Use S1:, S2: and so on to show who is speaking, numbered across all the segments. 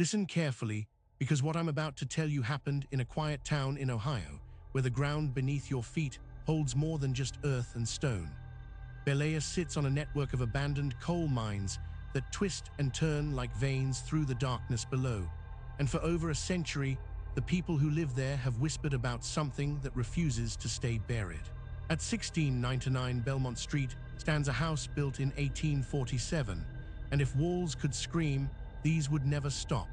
S1: Listen carefully, because what I'm about to tell you happened in a quiet town in Ohio, where the ground beneath your feet holds more than just earth and stone. Bellaire sits on a network of abandoned coal mines that twist and turn like veins through the darkness below. And for over a century, the people who live there have whispered about something that refuses to stay buried. At 1699 Belmont Street stands a house built in 1847, and if walls could scream, these would never stop.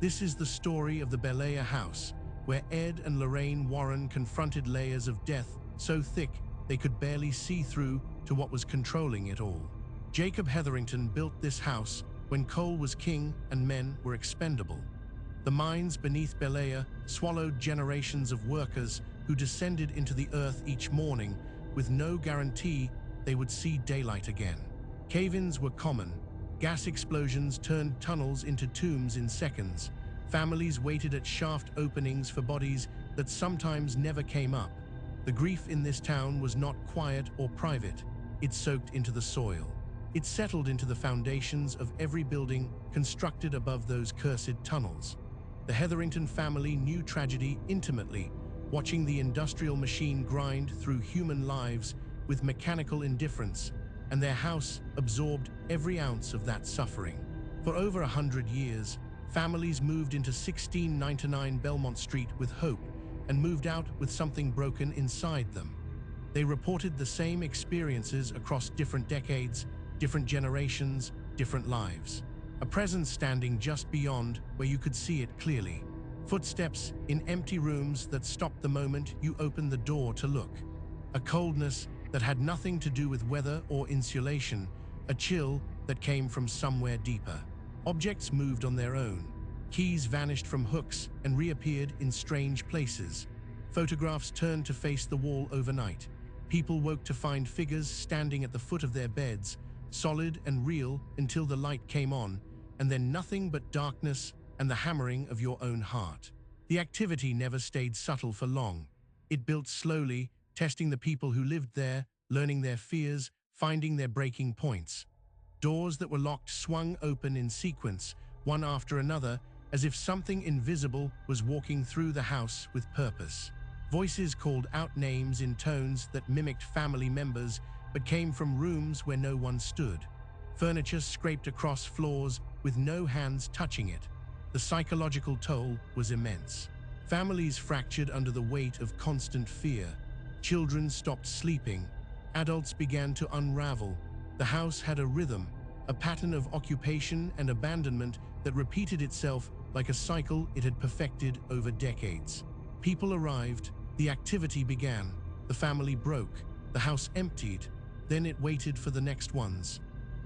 S1: This is the story of the Bellaire house, where Ed and Lorraine Warren confronted layers of death so thick they could barely see through to what was controlling it all. Jacob Hetherington built this house when coal was king and men were expendable. The mines beneath Bellaire swallowed generations of workers who descended into the earth each morning with no guarantee they would see daylight again. Cave-ins were common. Gas explosions turned tunnels into tombs in seconds. Families waited at shaft openings for bodies that sometimes never came up. The grief in this town was not quiet or private. It soaked into the soil. It settled into the foundations of every building constructed above those cursed tunnels. The Hetherington family knew tragedy intimately, watching the industrial machine grind through human lives with mechanical indifference, and their house absorbed every ounce of that suffering. For over 100 years, families moved into 1699 Belmont Street with hope and moved out with something broken inside them. They reported the same experiences across different decades, different generations, different lives. A presence standing just beyond where you could see it clearly. Footsteps in empty rooms that stopped the moment you opened the door to look. A coldness that had nothing to do with weather or insulation, a chill that came from somewhere deeper. Objects moved on their own. Keys vanished from hooks and reappeared in strange places. Photographs turned to face the wall overnight. People woke to find figures standing at the foot of their beds, solid and real until the light came on, and then nothing but darkness and the hammering of your own heart. The activity never stayed subtle for long. It built slowly, testing the people who lived there, learning their fears, finding their breaking points. Doors that were locked swung open in sequence, one after another, as if something invisible was walking through the house with purpose. Voices called out names in tones that mimicked family members but came from rooms where no one stood. Furniture scraped across floors with no hands touching it. The psychological toll was immense. Families fractured under the weight of constant fear. Children stopped sleeping. Adults began to unravel. The house had a rhythm, a pattern of occupation and abandonment that repeated itself like a cycle it had perfected over decades. People arrived, the activity began, the family broke, the house emptied, then it waited for the next ones.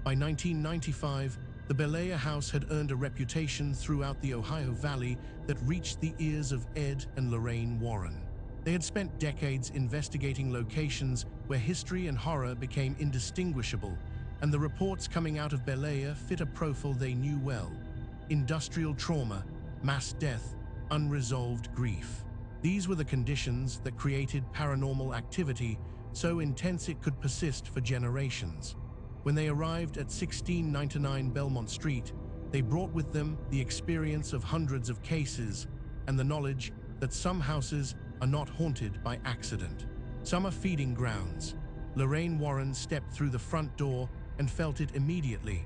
S1: By 1995, the Bellaire house had earned a reputation throughout the Ohio Valley that reached the ears of Ed and Lorraine Warren. They had spent decades investigating locations where history and horror became indistinguishable, and the reports coming out of Bellaire fit a profile they knew well: industrial trauma, mass death, unresolved grief. These were the conditions that created paranormal activity so intense it could persist for generations. When they arrived at 1699 Belmont Street, they brought with them the experience of hundreds of cases and the knowledge that some houses are not haunted by accident. Some are feeding grounds. Lorraine Warren stepped through the front door and felt it immediately.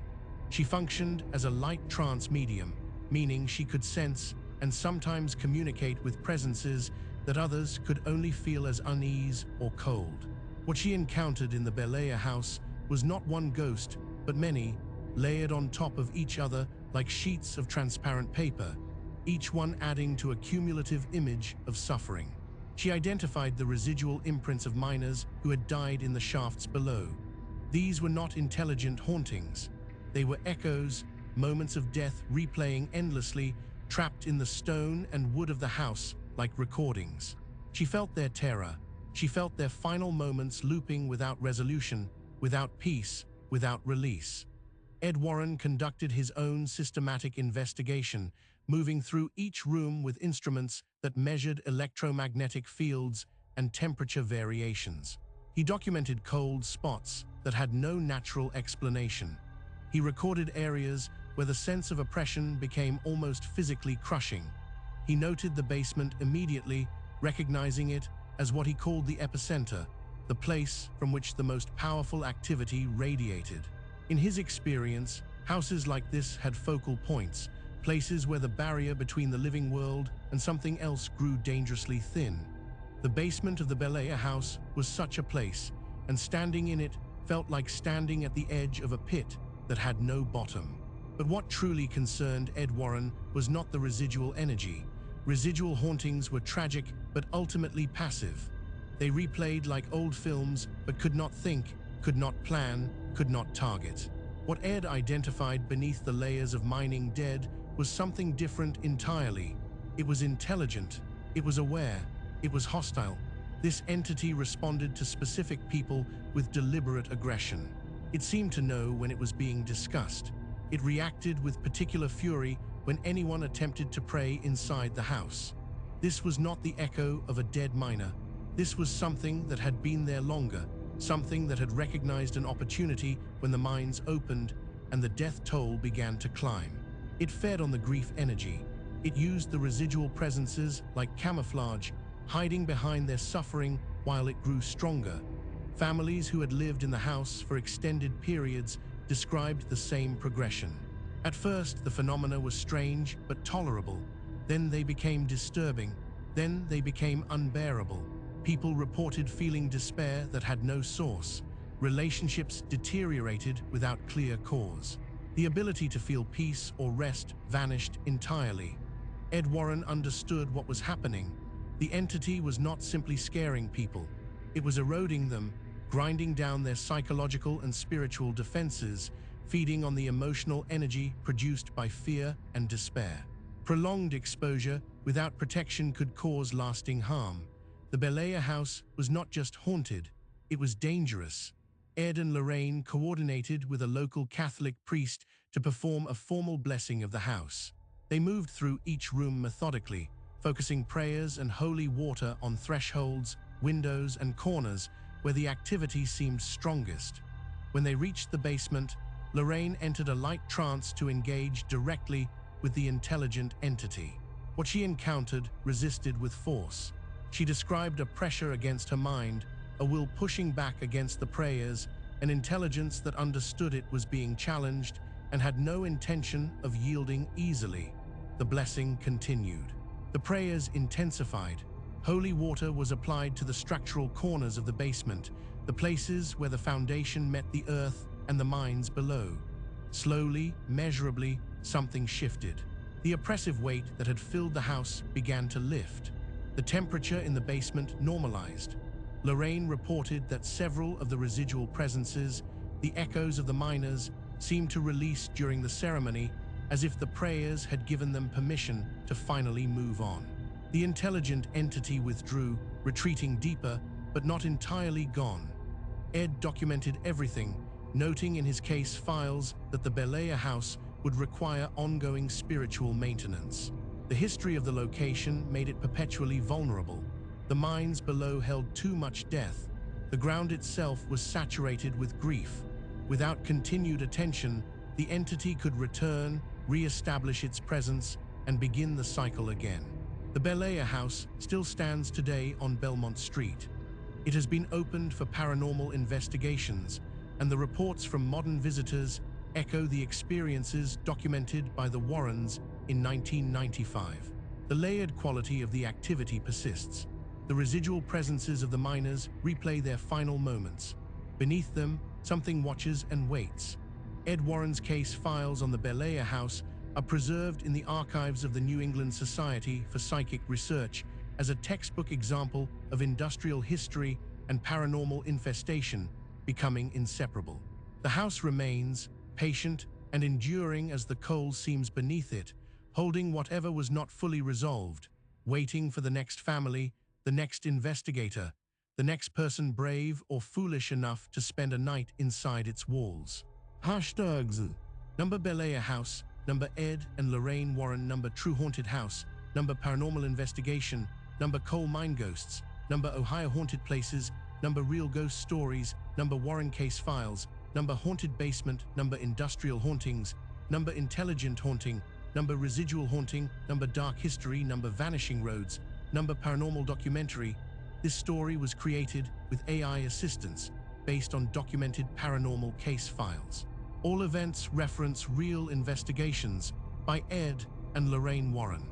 S1: She functioned as a light trance medium, meaning she could sense and sometimes communicate with presences that others could only feel as unease or cold. What she encountered in the Bellaire house was not one ghost, but many, layered on top of each other like sheets of transparent paper, each one adding to a cumulative image of suffering. She identified the residual imprints of miners who had died in the shafts below. These were not intelligent hauntings. They were echoes, moments of death replaying endlessly, trapped in the stone and wood of the house like recordings. She felt their terror. She felt their final moments looping without resolution, without peace, without release. Ed Warren conducted his own systematic investigation, moving through each room with instruments that measured electromagnetic fields and temperature variations. He documented cold spots that had no natural explanation. He recorded areas where the sense of oppression became almost physically crushing. He noted the basement immediately, recognizing it as what he called the epicenter, the place from which the most powerful activity radiated. In his experience, houses like this had focal points, places where the barrier between the living world and something else grew dangerously thin. The basement of the Bellaire house was such a place, and standing in it felt like standing at the edge of a pit that had no bottom. But what truly concerned Ed Warren was not the residual energy. Residual hauntings were tragic but ultimately passive. They replayed like old films but could not think, could not plan, could not target. What Ed identified beneath the layers of mining dead was something different entirely. It was intelligent, it was aware, it was hostile. This entity responded to specific people with deliberate aggression. It seemed to know when it was being discussed. It reacted with particular fury when anyone attempted to pray inside the house. This was not the echo of a dead miner. This was something that had been there longer, something that had recognized an opportunity when the mines opened and the death toll began to climb. It fed on the grief energy. It used the residual presences like camouflage, hiding behind their suffering while it grew stronger. Families who had lived in the house for extended periods described the same progression. At first, the phenomena was strange but tolerable. Then they became disturbing. Then they became unbearable. People reported feeling despair that had no source. Relationships deteriorated without clear cause. The ability to feel peace or rest vanished entirely. Ed Warren understood what was happening. The entity was not simply scaring people. It was eroding them, grinding down their psychological and spiritual defenses, feeding on the emotional energy produced by fear and despair. Prolonged exposure without protection could cause lasting harm. The Bellaire house was not just haunted, it was dangerous. Ed and Lorraine coordinated with a local Catholic priest to perform a formal blessing of the house. They moved through each room methodically, focusing prayers and holy water on thresholds, windows, and corners where the activity seemed strongest. When they reached the basement, Lorraine entered a light trance to engage directly with the intelligent entity. What she encountered resisted with force. She described a pressure against her mind, a will pushing back against the prayers, an intelligence that understood it was being challenged and had no intention of yielding easily. The blessing continued. The prayers intensified. Holy water was applied to the structural corners of the basement, the places where the foundation met the earth and the mines below. Slowly, measurably, something shifted. The oppressive weight that had filled the house began to lift. The temperature in the basement normalized. Lorraine reported that several of the residual presences, the echoes of the miners, seemed to release during the ceremony, as if the prayers had given them permission to finally move on. The intelligent entity withdrew, retreating deeper, but not entirely gone. Ed documented everything, noting in his case files that the Bellaire house would require ongoing spiritual maintenance. The history of the location made it perpetually vulnerable. The mines below held too much death. The ground itself was saturated with grief. Without continued attention, the entity could return, re-establish its presence, and begin the cycle again. The Bellaire house still stands today on Belmont Street. It has been opened for paranormal investigations, and the reports from modern visitors echo the experiences documented by the Warrens in 1995. The layered quality of the activity persists. The residual presences of the miners replay their final moments. Beneath them, something watches and waits. Ed Warren's case files on the Bellaire house are preserved in the archives of the New England Society for Psychic Research as a textbook example of industrial history and paranormal infestation becoming inseparable. The house remains, patient and enduring as the coal seams beneath it, holding whatever was not fully resolved, waiting for the next family, the next investigator, the next person brave or foolish enough to spend a night inside its walls. Hashtags. Number Bellaire house. Number Ed and Lorraine Warren. Number True Haunted House. Number Paranormal Investigation. Number Coal Mine Ghosts. Number Ohio Haunted Places. Number Real Ghost Stories. Number Warren Case Files. Number Haunted Basement. Number Industrial Hauntings. number intelligent haunting, number residual haunting, number dark history, number vanishing roads, number paranormal documentary. This story was created with AI assistance based on documented paranormal case files. All events reference real investigations by Ed and Lorraine Warren.